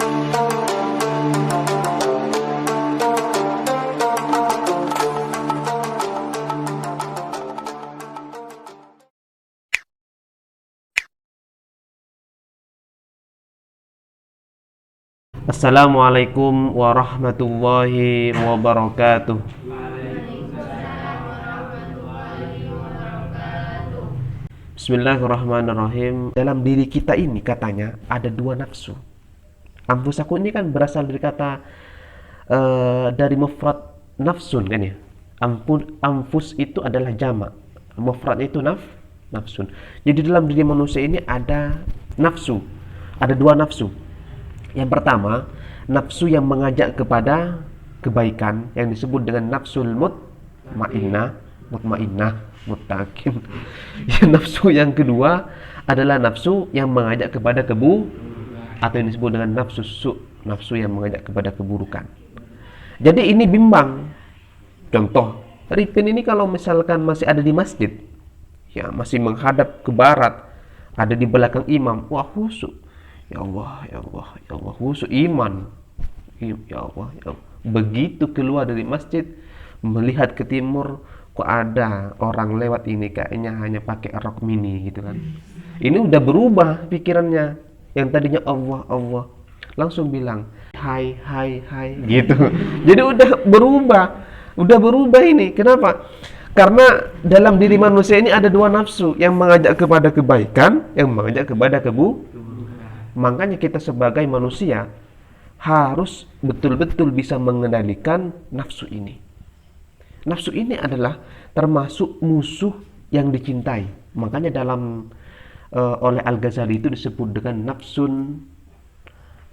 Assalamualaikum warahmatullahi wabarakatuh. Bismillahirrahmanirrahim. Dalam diri kita ini katanya ada dua nafsu. Anfusaku ini kan berasal dari kata dari mufrad nafsun kan ya. Anfus itu adalah jamak. Mufradnya itu nafsun. Jadi dalam diri manusia ini ada nafsu. Ada dua nafsu. Yang pertama, nafsu yang mengajak kepada kebaikan yang disebut dengan nafsul mutmainnah, muttaqin. Nafsu yang kedua adalah nafsu yang mengajak kepada atau yang disebut dengan nafsu yang mengajak kepada keburukan. Jadi ini bimbang. Contoh, Ripin ini kalau misalkan masih ada di masjid, ya masih menghadap ke barat, ada di belakang imam, wah khusyuk. Ya Allah, ya Allah, ya Allah, khusyuk iman. Ya Allah, ya Allah. Begitu keluar dari masjid, melihat ke timur, kok ada orang lewat ini kayaknya hanya pakai rok mini gitu kan. Ini udah berubah pikirannya. Yang tadinya Allah, Allah, langsung bilang hai, hai, hai gitu. Jadi udah berubah ini. Kenapa? Karena dalam diri manusia ini ada dua nafsu yang mengajak kepada kebaikan, yang mengajak kepada Makanya kita sebagai manusia harus betul-betul bisa mengendalikan nafsu ini. Nafsu ini adalah termasuk musuh yang dicintai. Makanya dalam oleh Al-Ghazali itu disebut dengan nafsun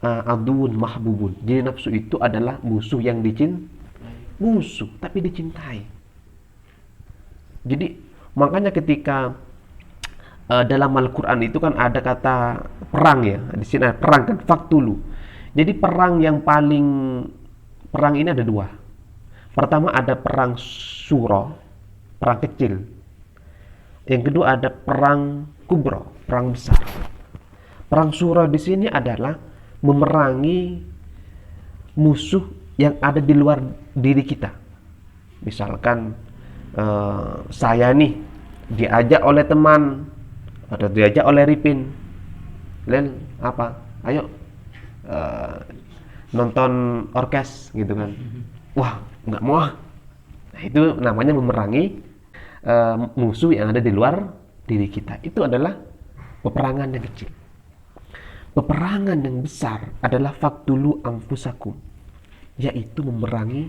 aduun mahbubun. Jadi nafsu itu adalah musuh yang musuh tapi dicintai. Jadi makanya ketika dalam Al-Quran itu kan ada kata perang ya. Di sini ada perang kan, faktulu. Jadi perang ini ada dua. Pertama ada perang suro, perang kecil. Yang kedua ada perang kubro, perang besar. Perang suro di sini adalah memerangi musuh yang ada di luar diri kita. Misalkan saya nih diajak oleh teman atau diajak oleh Ripin, Len apa? Ayo nonton orkes gitu kan. Wah, nggak mau. Nah, itu namanya memerangi musuh yang ada di luar diri kita. Itu adalah peperangan yang kecil. Peperangan yang besar adalah faktulu anfusakum, yaitu memerangi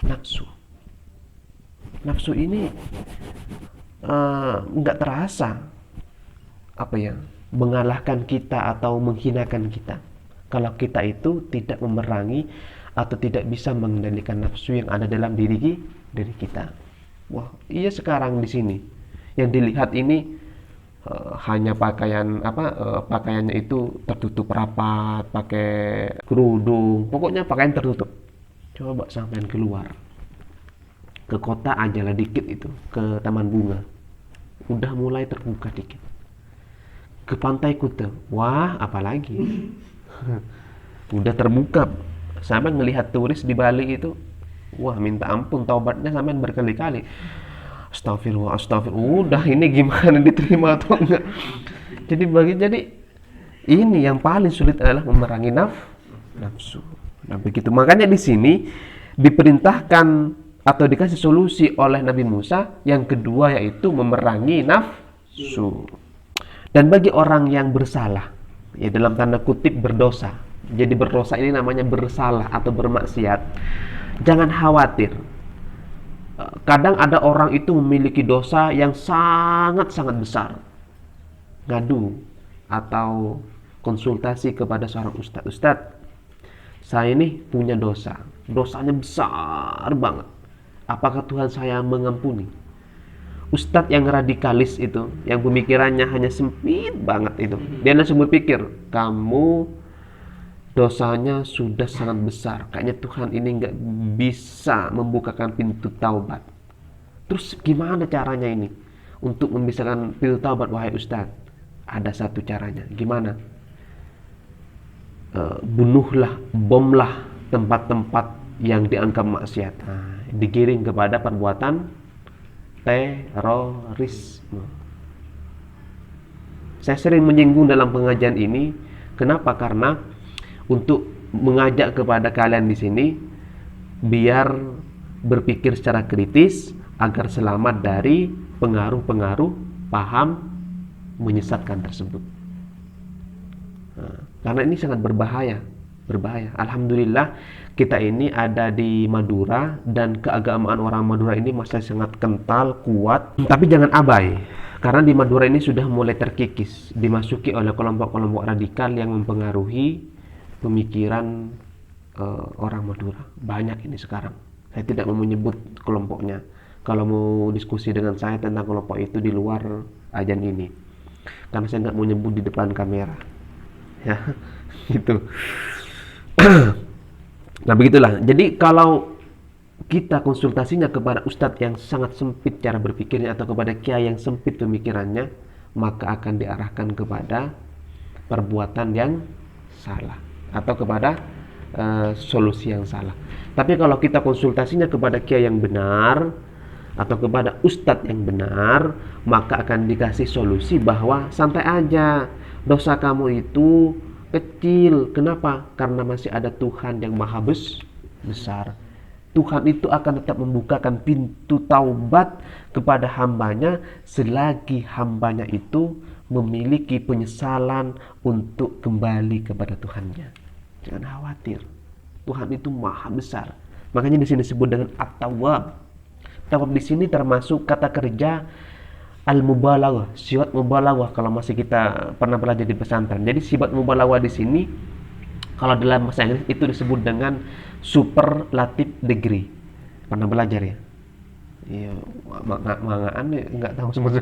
nafsu. Nafsu ini nggak terasa mengalahkan kita atau menghinakan kita kalau kita itu tidak memerangi atau tidak bisa mengendalikan nafsu yang ada dalam diri kita. Wah, iya sekarang di sini yang dilihat ini hanya pakaiannya itu tertutup rapat, pakai kerudung, pokoknya pakaian tertutup. Coba sampean keluar ke kota aja lah dikit itu, ke Taman Bunga, udah mulai terbuka dikit. Ke Pantai Kuta, wah apalagi udah terbuka. Sampai ngelihat turis di Bali itu, wah minta ampun, taubatnya sampai berkali-kali. Astagfirullah, udah ini gimana diterima atau enggak. Jadi ini yang paling sulit adalah memerangi nafsu. Nah begitu, makanya di sini diperintahkan atau dikasih solusi oleh Nabi Musa yang kedua, yaitu memerangi nafsu. Dan bagi orang yang bersalah, ya dalam tanda kutip berdosa, jadi berdosa ini namanya bersalah atau bermaksiat, jangan khawatir. Kadang ada orang itu memiliki dosa yang sangat-sangat besar, ngadu atau konsultasi kepada seorang ustadz, saya ini punya dosanya besar banget, apakah Tuhan saya mengampuni? Ustadz yang radikalis itu, yang pemikirannya hanya sempit banget itu, dia langsung berpikir, kamu dosanya sudah sangat besar, kayaknya Tuhan ini nggak bisa membukakan pintu taubat. Terus gimana caranya ini untuk membisakan pintu taubat, wahai Ustadz? Ada satu caranya. Gimana? bunuhlah, bomlah tempat-tempat yang dianggap maksiat. Nah, digiring kepada perbuatan terorisme. Saya sering menyinggung dalam pengajian ini. Kenapa? Karena untuk mengajak kepada kalian di sini biar berpikir secara kritis agar selamat dari pengaruh-pengaruh paham menyesatkan tersebut. Nah, karena ini sangat berbahaya. Alhamdulillah kita ini ada di Madura dan keagamaan orang Madura ini masih sangat kental, kuat. Tapi jangan abai, karena di Madura ini sudah mulai terkikis, dimasuki oleh kelompok-kelompok radikal yang mempengaruhi pemikiran orang Madura. Banyak ini sekarang. Saya tidak mau menyebut kelompoknya. Kalau mau diskusi dengan saya tentang kelompok itu di luar ajan ini, karena saya nggak mau nyebut di depan kamera, ya, gitu. Nah begitulah. Jadi kalau kita konsultasinya kepada ustadz yang sangat sempit cara berpikirnya atau kepada kiai yang sempit pemikirannya, maka akan diarahkan kepada perbuatan yang salah atau kepada solusi yang salah. Tapi kalau kita konsultasinya kepada kiai yang benar atau kepada ustadz yang benar, maka akan dikasih solusi bahwa santai aja, dosa kamu itu kecil. Kenapa? Karena masih ada Tuhan yang maha besar. Tuhan itu akan tetap membukakan pintu taubat kepada hambanya selagi hambanya itu memiliki penyesalan untuk kembali kepada Tuhannya. Jangan khawatir, Tuhan itu maha besar. Makanya di sini disebut dengan At-Tawwab. Tawab di sini termasuk kata kerja al-mubalaghah, sifat mubalaghah kalau masih kita pernah belajar di pesantren. Jadi sifat mubalaghah di sini kalau dalam bahasa Inggris itu disebut dengan superlative degree. Pernah belajar ya? Iya, mangaan nggak tahu semua.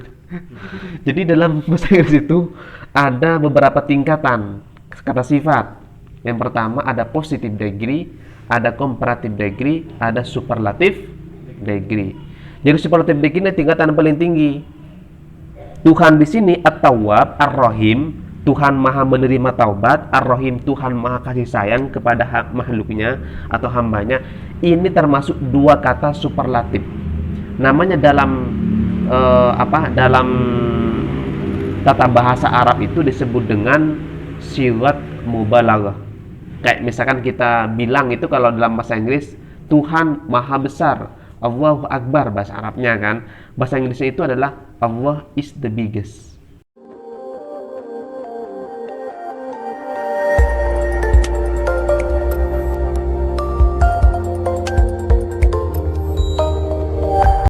Jadi dalam bahasa Inggris itu ada beberapa tingkatan kata sifat. Yang pertama ada positive degree, ada comparative degree, ada superlative degree. Jadi superlative degree ini tingkatan paling tinggi. Tuhan di sini At-Tawwab, Ar-Rahim, Tuhan maha menerima taubat, Ar-Rahim, Tuhan maha kasih sayang kepada makhluknya atau hambanya. Ini termasuk dua kata superlatif. Namanya dalam dalam tata bahasa Arab itu disebut dengan sigat mubalaghah. Kayak misalkan kita bilang itu kalau dalam bahasa Inggris Tuhan maha besar, Allahu Akbar bahasa Arabnya kan. Bahasa Inggrisnya itu adalah Allah is the biggest.